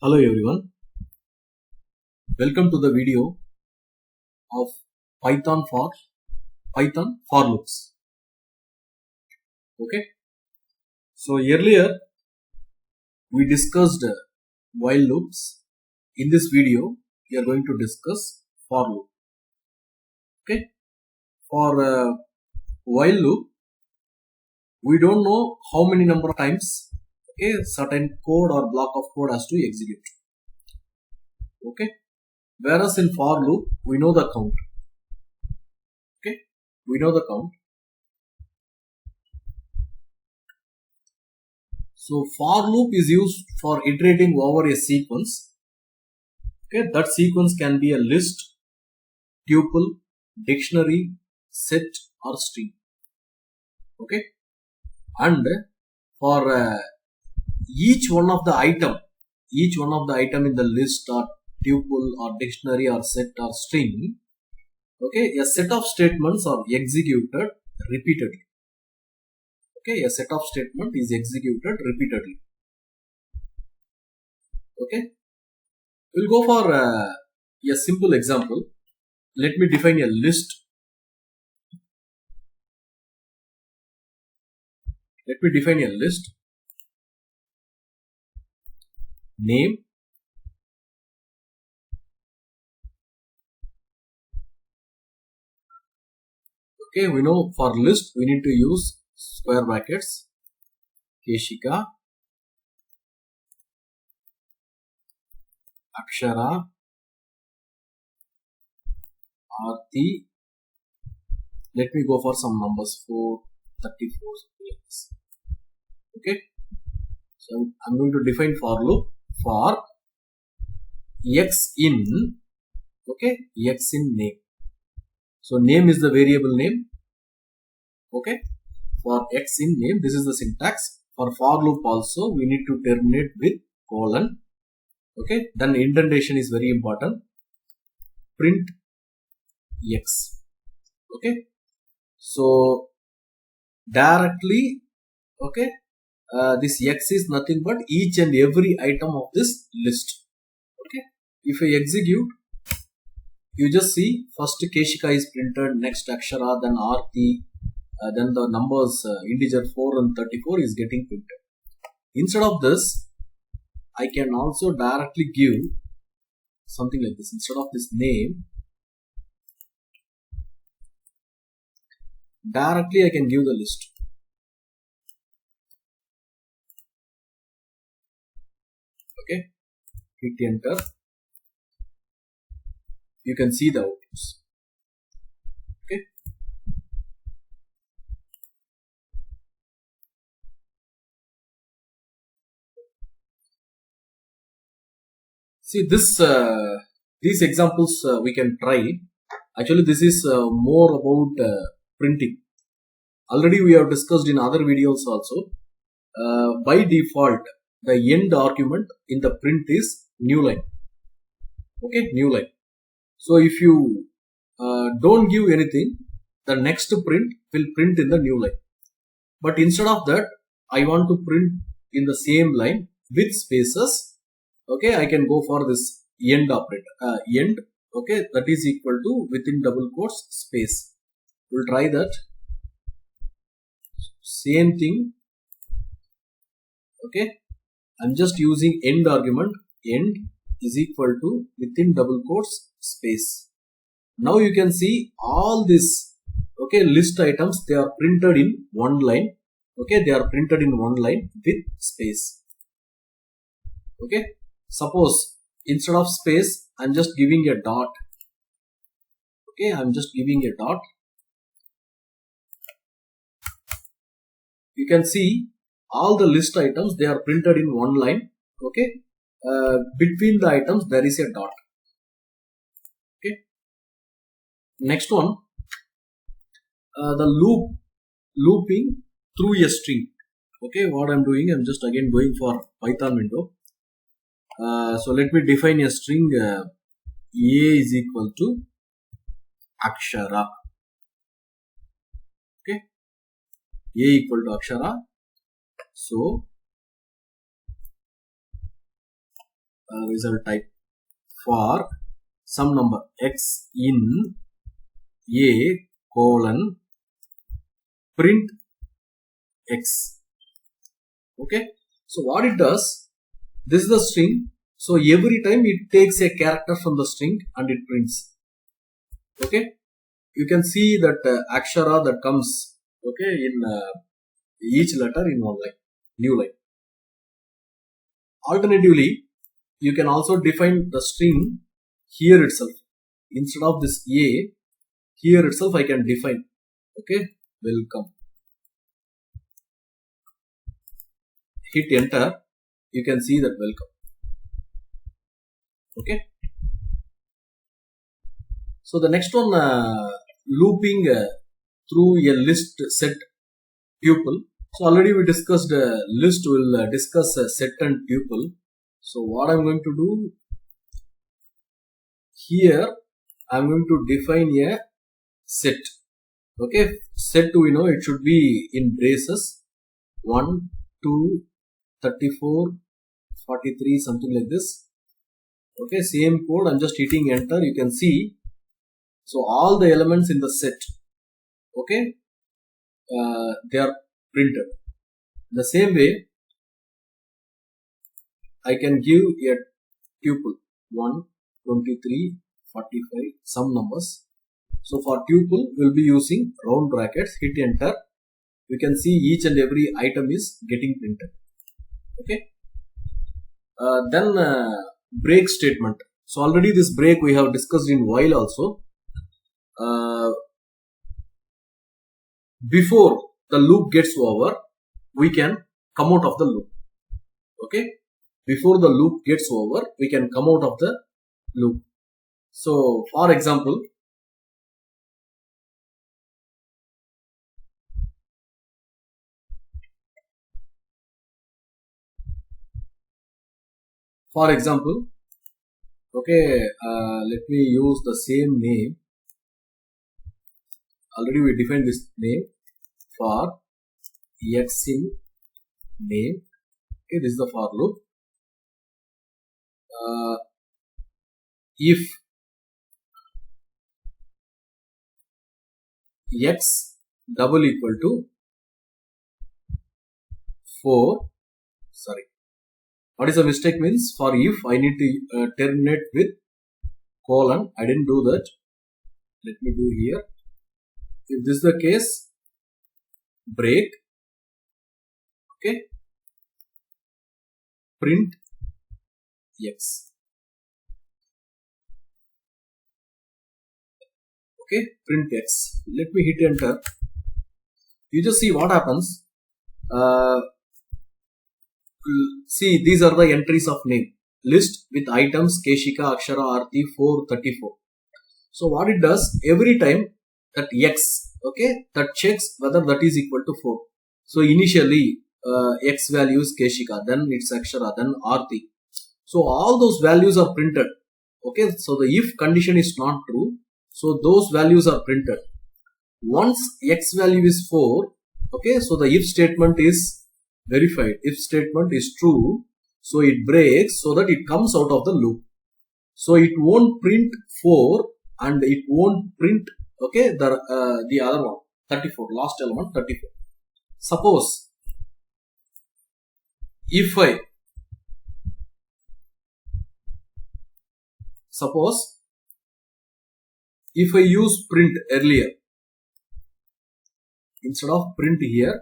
Hello everyone, welcome to the video of Python for loops. Okay, so earlier we discussed while loops. In this video, we are going to discuss for loop. Okay, for while loop, we don't know how many number of times a certain code or block of code has to execute. Okay, whereas in for loop, we know the count. Okay, we know the count. So for loop is used for iterating over a sequence. Okay, that sequence can be a list, tuple, dictionary, set or string. Okay, and for each one of the item in the list or tuple or dictionary or set or string, okay, a set of statements are executed repeatedly. Okay, a set of statement is executed repeatedly. Okay, we'll go for a simple example. Let me define a list. Let me define a list. Name, okay, we know for list we need to use square brackets, Keshika, Akshara, Aarti. Let me go for some numbers, 4, 34, okay. So I'm going to define for loop for x in, okay, x in name. So name is the variable name, okay. For x in name, this is the syntax. For loop also, we need to terminate with colon, okay. Then indentation is very important. Print x, okay. So directly, okay, this x is nothing but each and every item of this list. Okay, if I execute, you just see first Keshika is printed, next Akshara, then Aarti, then the numbers integer 4 and 34 is getting printed. Instead of this, I can also directly give something like this. Instead of this name, directly I can give the list. Okay, hit enter. You can see the outputs. Okay, see this these examples we can try. Actually, this is more about printing. Already we have discussed in other videos also. By default, the end argument in the print is new line. Okay, new line. So if you don't give anything, the next print will print in the new line. But instead of that, I want to print in the same line with spaces. Okay, I can go for this end operator. End, okay, that is equal to within double quotes space. We'll try that. Same thing. Okay, I'm just using end argument. End is equal to within double quotes space. Now you can see all this, okay, list items, they are printed in one line. Okay, they are printed in one line with space. Okay, suppose instead of space, I'm just giving a dot. Okay, I'm just giving a dot. You can see all the list items, they are printed in one line. Okay, between the items there is a dot. Okay, next one, the looping through a string. Okay, what I'm doing, I'm just again going for Python window. So let me define a string. A is equal to Akshara. Okay, A equal to Akshara. So result type for some number x in a colon print x. Okay, so what it does, this is the string, so every time it takes a character from the string and it prints. Okay, you can see that akshara that comes, okay, in each letter in one line, new line. Alternatively, you can also define the string here itself. Instead of this a, here itself I can define, okay, welcome. Hit enter, you can see that welcome. Okay. So the next one, looping through a list set tuple. So already we discussed list, will discuss set and tuple. So what I'm going to do here, I'm going to define a set. Okay, set, we know it should be in braces 1, 2, 34, 43, something like this. Okay, same code, I'm just hitting enter, you can see. So all the elements in the set, okay, they are printed. The same way, I can give a tuple 1, 23, 45, some numbers. So for tuple, we'll be using round brackets, hit enter. You can see each and every item is getting printed. Okay. Then break statement. So already this break we have discussed in while also. Before the loop gets over, we can come out of the loop. Okay. Before the loop gets over, we can come out of the loop. So for example, okay, let me use the same name. Already we defined this name for x in name. Okay, this is the for loop. If x double equal to 4, sorry, what is the mistake means, for if I need to terminate with colon, I didn't do that. Let me do here. If this is the case, break, okay, print x. Okay, print x. Let me hit enter. You just see what happens. See, these are the entries of name. List with items Keshika, Akshara, Arti, 434. So what it does, every time that x, okay, that checks whether that is equal to 4. So initially x value is Keshika, then it's Akshara, then Arti. So all those values are printed. Okay, so the if condition is not true, so those values are printed. Once x value is 4, okay, so the if statement is verified. If statement is true, so it breaks so that it comes out of the loop. So it won't print 4 and it won't print, okay, the other one, 34, last element 34. Suppose if I use print earlier, instead of print here,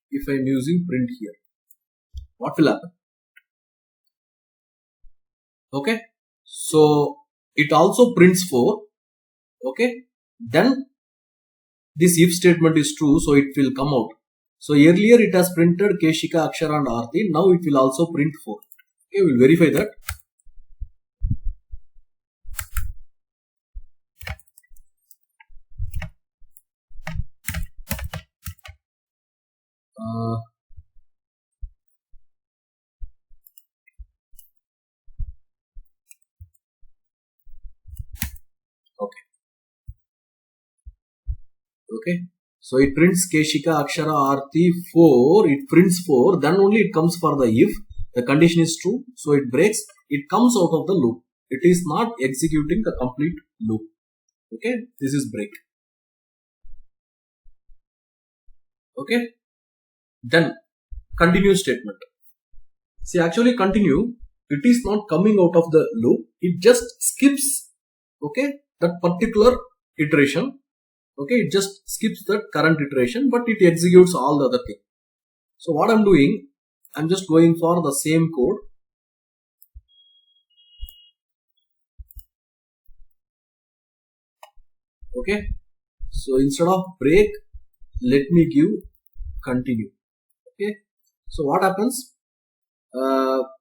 if I am using print here, what will happen? Okay, so it also prints 4, okay, then this if statement is true, so it will come out. So earlier it has printed Keshika, Akshara and Arti, now it will also print 4. Okay, we will verify that. Okay, so it prints Keshika, Akshara, Arti, 4, it prints 4, then only it comes for the if. the condition is true, so it breaks, it comes out of the loop. It is not executing the complete loop. Okay, this is break. Okay, then continue statement. See, actually continue, it is not coming out of the loop, it just skips, okay, that particular iteration. Okay, it just skips that current iteration, but it executes all the other thing. So what I'm doing, I'm just going for the same code. Okay, so instead of break, let me give continue. Okay, so what happens?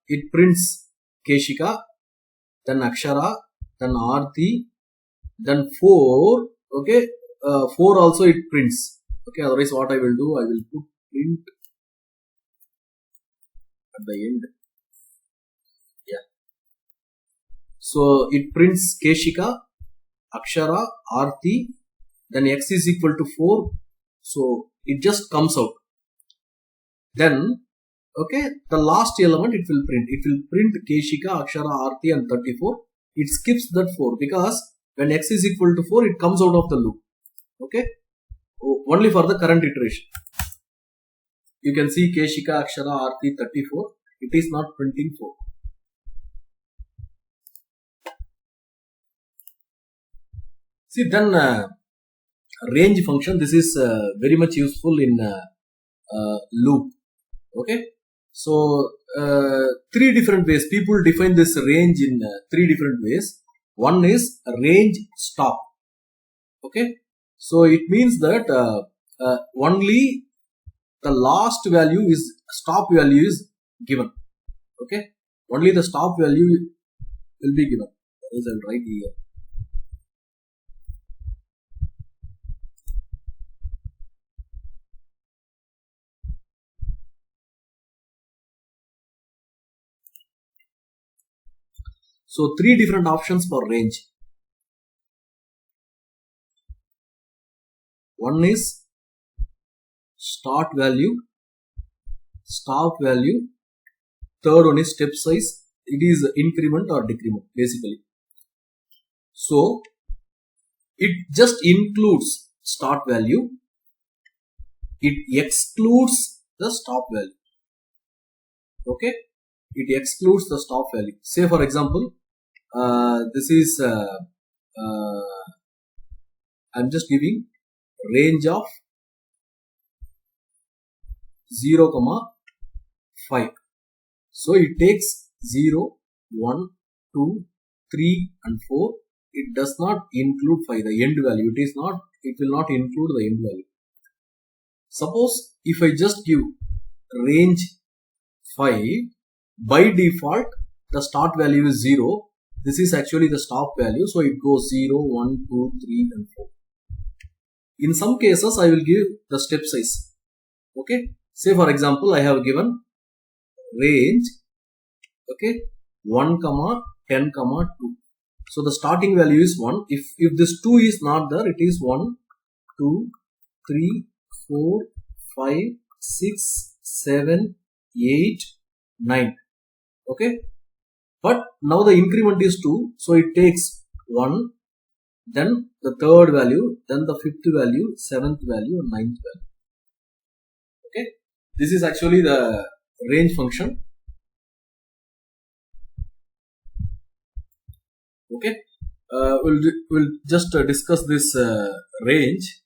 It prints Keshika, then Akshara, then Aarti, then 4. Okay, 4 also it prints. Okay, otherwise what I will do, I will put print at the end. Yeah, so it prints Keshika, Akshara, Aarti, then x is equal to 4, so it just comes out. Then, okay, the last element it will print Keshika, Akshara, Aarti and 34. It skips that 4 because when x is equal to 4, it comes out of the loop. Okay, only for the current iteration. You can see Keshika, Akshara, Aarti 34. It is not printing 4. See, then range function, this is very much useful in loop. Okay, so 3 different ways people define this range in 3 different ways. One is range stop. Okay, so it means that only the last value is stop value is given. Okay, only the stop value will be given. That is, I'll write here. So 3 different options for range. One is start value, stop value. Third one is step size. It is increment or decrement basically. So it just includes start value. It excludes the stop value. Okay, it excludes the stop value. Say for example, this is I'm just giving range of 0, 5. So it takes 0, 1, 2, 3 and 4. It does not include 5, the end value. It will not include the end value. Suppose if I just give range 5, by default the start value is 0. This is actually the stop value. So it goes 0, 1, 2, 3 and 4. In some cases I will give the step size. Okay, say for example I have given range, okay, 1, 10, 2. So the starting value is 1. If this 2 is not there, it is 1, 2, 3, 4, 5, 6, 7, 8, 9. Okay, but now the increment is 2, so it takes 1, then the third value, then the fifth value, seventh value and ninth value. Okay, this is actually the range function. Okay, we'll just discuss this range.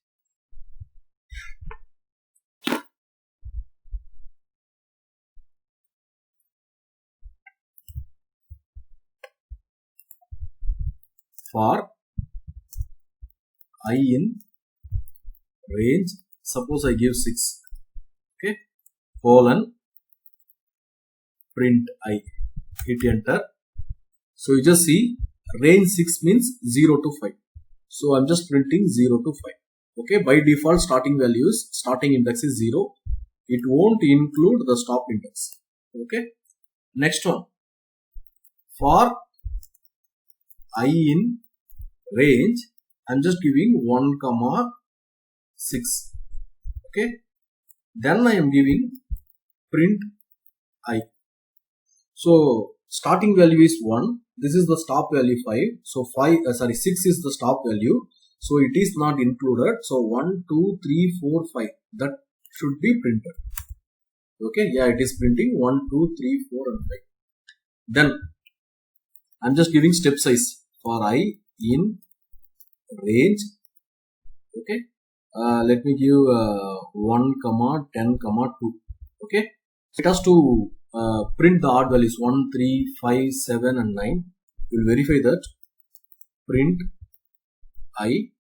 For I in range, suppose I give 6, okay, colon print I, hit enter. So you just see range 6 means 0 to 5. So I'm just printing 0 to 5. Okay, by default starting index is 0. It won't include the stop index. Okay, next one, for I in range, I'm just giving 1, 6. Okay, then I am giving print I. So starting value is 1. This is the stop value 5. So 6 is the stop value. So it is not included. So 1, 2, 3, 4, 5. That should be printed. Okay, yeah, it is printing 1, 2, 3, 4 and 5. Then I'm just giving step size for I in range. Okay, let me give 1, 10, 2. Okay, it has to print the odd values 1, 3, 5, 7 and 9. We will verify that. Print I.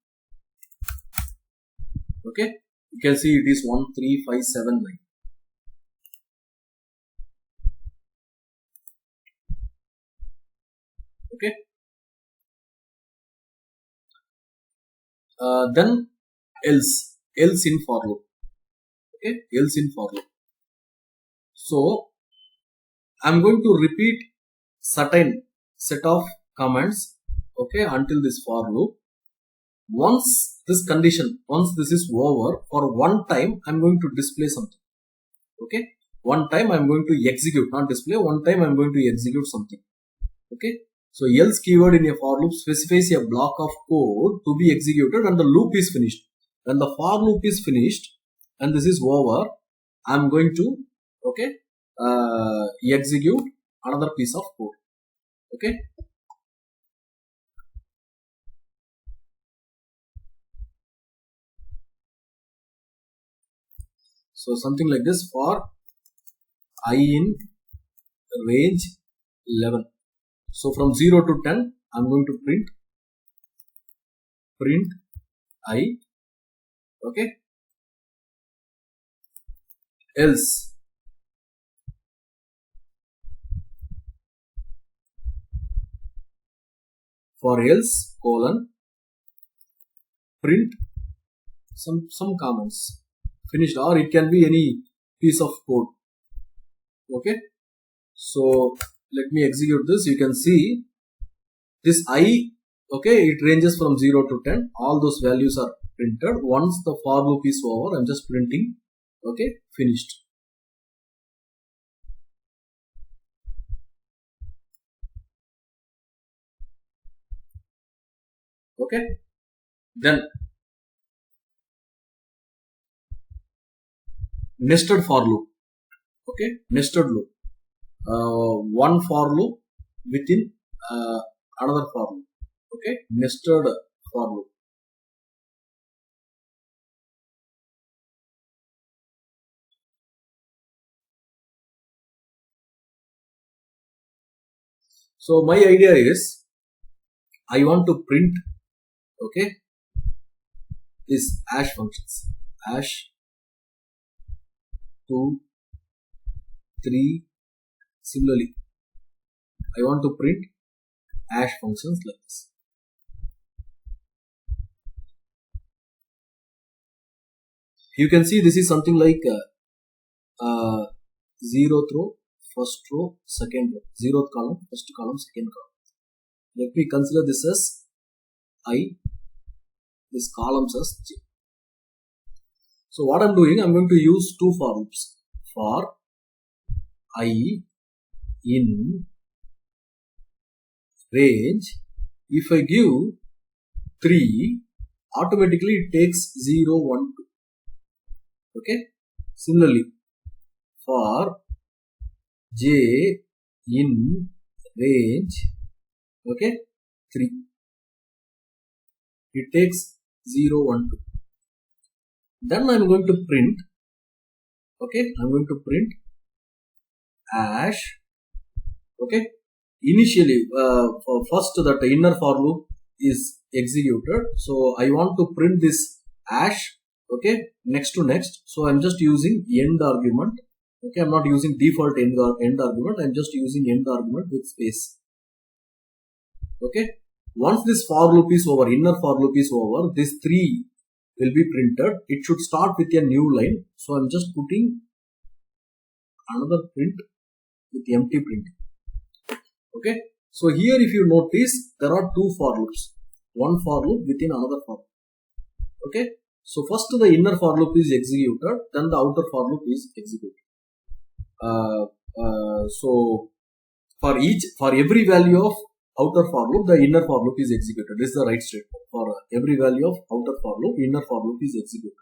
Okay, you can see it is 1, 3, 5, 7, 9. Okay, then else in for loop. Okay, else in for loop. So I'm going to repeat certain set of commands, okay, until this for loop. Once this is over, for one time I'm going to display something. Okay, one time I'm going to execute, not display, one time I'm going to execute something. Okay, so else keyword in a for loop specifies a block of code to be executed and the loop is finished. When the for loop is finished and this is over, I'm going to, okay, execute another piece of code. Okay, so something like this for I in range 11. So from 0 to 10, I'm going to print I. Okay, else for else colon print some comments finished, or it can be any piece of code. Okay, so let me execute this. You can see this I, okay, it ranges from 0 to 10. All those values are printed. Once the for loop is over, I'm just printing, okay, finished. Okay, then nested for loop. Okay, nested loop. One for loop within another for loop. Okay, nested for loop. So my idea is I want to print, okay, this hash functions, hash 2, 3. Similarly, I want to print hash functions like this. You can see this is something like 0th row, first row, second row, 0th column, first column, second column. Let me consider this as I, this columns as J. So what I'm doing, I'm going to use two for loops. For I in range, if I give 3, automatically it takes 0, 1, 2. Okay. Similarly, for J in range, okay, 3, it takes 0, 1, 2. Then I'm going to print, okay, I'm going to print hash, okay. Initially, first that inner for loop is executed. So I want to print this hash, okay, next to next. So I'm just using end argument. Okay, I'm not using default end argument. I'm just using end argument with space. Okay, once this for loop is over, inner for loop is over, this 3 will be printed. It should start with a new line. So I'm just putting another print with empty print. Okay, so here if you notice, there are two for loops, one for loop within another for loop. Okay, so first the inner for loop is executed, then the outer for loop is executed. So for every value of outer for loop, the inner for loop is executed. This is the right statement. For every value of outer for loop, inner for loop is executed.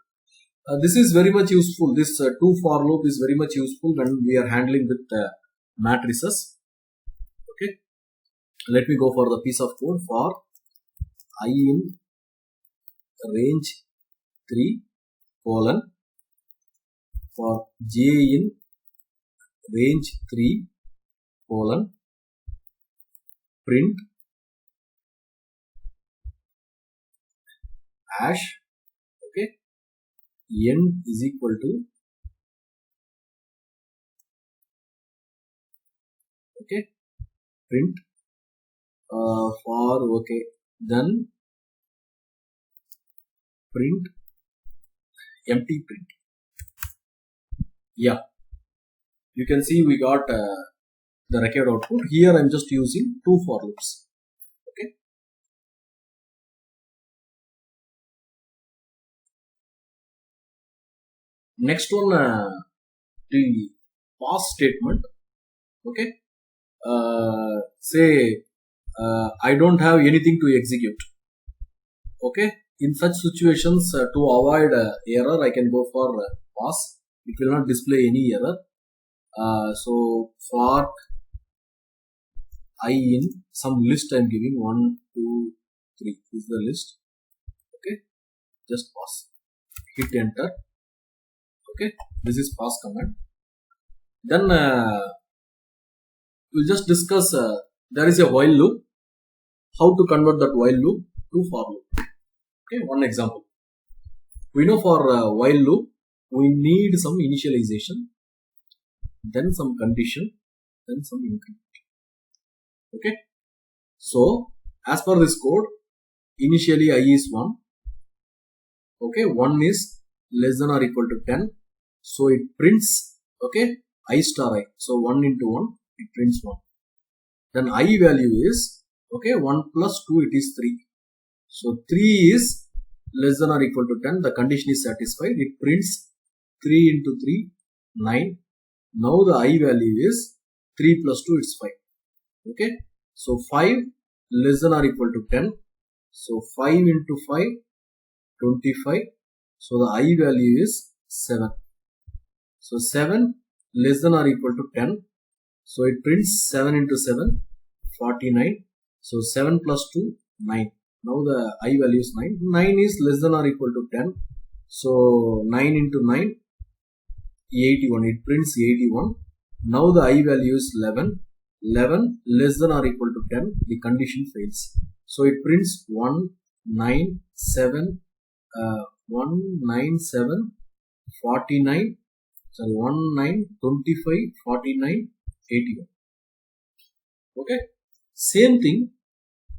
This is very much useful. This two for loop is very much useful when we are handling with matrices. Okay. Let me go for the piece of code for I in range 3 colon for j in range 3 colon print hash, okay, n is equal to, okay, print for, okay, then print empty print. Yeah, you can see we got the required output. Here I am just using two for loops. Okay. Next one, the pass statement. Okay. Say I don't have anything to execute. Okay. In such situations, to avoid error, I can go for pass. It will not display any error. So for I in some list I am giving 1, 2, 3 is the list. Okay, just pass. Hit enter. Okay, this is pass command. Then we'll just discuss. There is a while loop. How to convert that while loop to for loop. Okay, one example. We know for while loop we need some initialization, then some condition, then some increment. Okay, so as per this code, initially I is 1. Okay, 1 is less than or equal to 10, so it prints, okay, I star I. So 1 into 1, it prints 1. Then I value is, okay, 1 plus 2, it is 3. So 3 is less than or equal to 10. The condition is satisfied. It prints 3 into 3, 9. Now the I value is 3 plus 2, it's 5. Okay. So 5 less than or equal to 10. So 5 into 5, 25. So the I value is 7. So 7 less than or equal to 10. So it prints 7 into 7, 49. So 7 plus 2, 9. Now the I value is 9. 9 is less than or equal to 10. So 9 into 9, 81. It prints 81. Now the I value is 11. 11 less than or equal to 10. The condition fails. So it prints 1, 9, 7, 1, 9, 7, 49. Sorry, 1, 9, 25, 49, 81. Okay. Same thing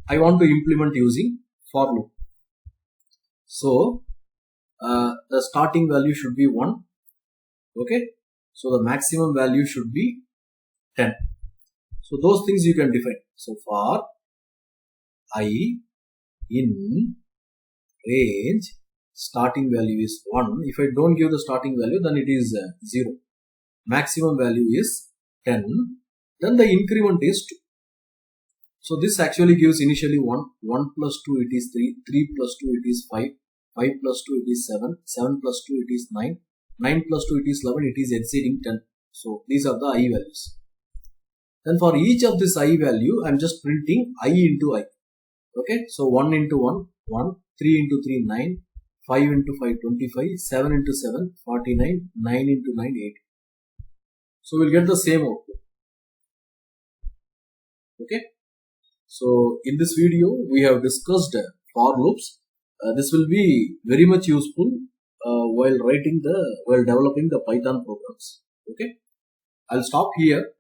I want to implement using for loop. So the starting value should be 1. Okay. So the maximum value should be 10. So those things you can define. So for I in range, starting value is 1. If I don't give the starting value, then it is 0. Maximum value is 10. Then the increment is 2. So this actually gives initially 1. 1 plus 2 it is 3. 3 plus 2 it is 5. 5 plus 2 it is 7. 7 plus 2 it is 9. 9 plus 2 it is 11. It is exceeding 10. So these are the I values. Then for each of this I value, I am just printing I into I. Okay. So 1 into 1, 1. 3 into 3, 9. 5 into 5, 25. 7 into 7, 49. 9 into 9, 8. So we'll get the same output. Okay. So in this video, we have discussed for loops. This will be very much useful while developing the Python programs. Okay. I'll stop here.